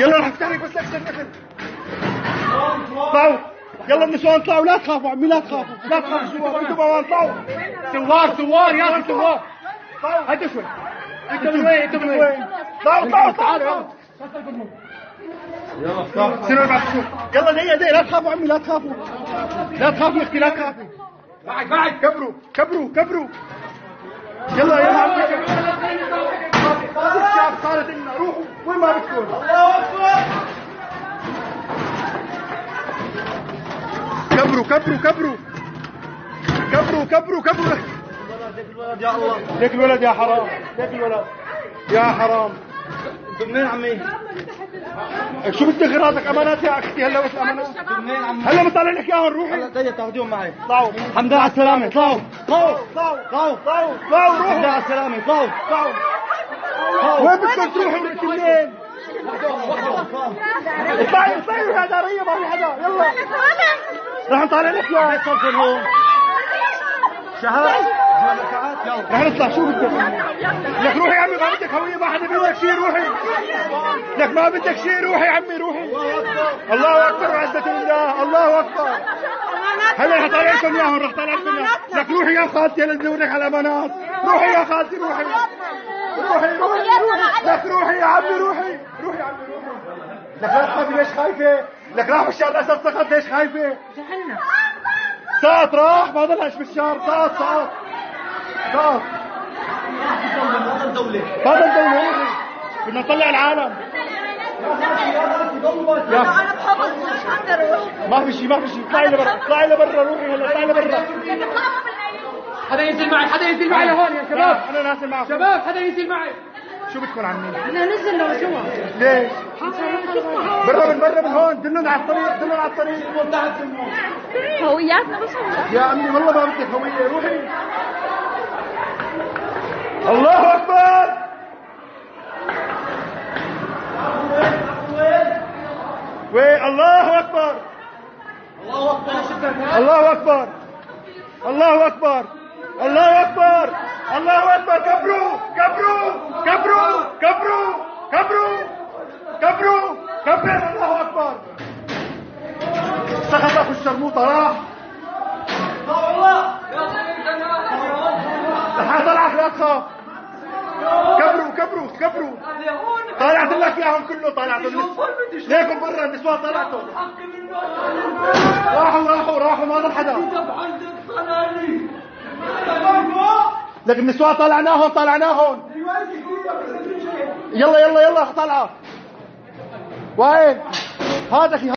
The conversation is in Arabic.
يلا رح افتح لك بس اكسر نفس. طلعوا يلا النسوان طلعوا، لا تخافوا عمي، لا تخافوا لا تخافوا. سوار انتوا بوان طلعوا. سوار يا اخي سوار. هدوا شوي. انتوا من وين؟ انتوا من وين؟ طلعوا تعالوا يلا سيروا بعد شوي. يلا دقيقة لا تخافوا عمي، لا تخافوا لا تخافوا يا اختي، لا تخافوا. بعد كبروا يلا عمي. الشعب صارت لنا، روحوا وين ما بدكم. الله اكبر. كبروا ليك الولد يا الله، ليك الولد يا حرام، ليك الولد يا حرام. انتوا منين عمي؟ شو بدك غيراتك امانات يا اختي؟ هلا بس امانات. انتوا منين عمي؟ هلا بطلع لك اياهم، روحي. هلا دقيقة تاخذيهم معي. طلعوا. الحمد لله على السلامة. طلعوا روحوا. الحمد لله على السلامة. طلعوا. وين بدكم تروحوا انتوا منين؟ اطلعي يا دارية، ما في حدا. يلا رح نطالع لك اياه. بيتصل هون شهاد. رح نطلع. شو بدك؟ لك روحي يا عمي، ما بدك هوية، ما حدا بدك شيء. روحي لك، ما بدك شيء. روحي يا عمي روحي. الله اكبر وعزة الله. الله اكبر. هلا رح طالع لكم اياهم، رح طالع لكم اياهم. لك روحي يا خالتي، هلا ندور لك على الامانات. روحي يا خالتي روحي. لك روحي يا عمي روحي. يا عمي روحي. لك لا تخافي، ليش خايفة؟ لك راح بالشارع الاسد سقط، ليش خايفة؟ سقط راح، ما ضلش بالشارع. سقط هذا الدولة بدنا نطلع العالم. انا بحفظ مش هقدر اروح. ما في شيء. اطلعي لبرا روحي. هلا اطلعي لبرا. حدا ينزل معي لهون يا شباب. انا نازل معكم شباب. حدا ينزل معي. شو بدكم عني؟ انا نزل لو سوا. ليش؟ برا من هون. دلونا على الطريق. هوياتنا بس يا عمي والله ما بدك هوية. روحي. الله اكبر. الله اكبر. كبروا. الله اكبر. سقط اخو الشرموطة راح. طلعت لا تخاف. كبروا. طالعت لك اياهم كله. ليكم برا النسوان طلعتوا. راحوا ما ضل حدا. لك النسوان طلعناهم. يلا طلعه. وين هذا؟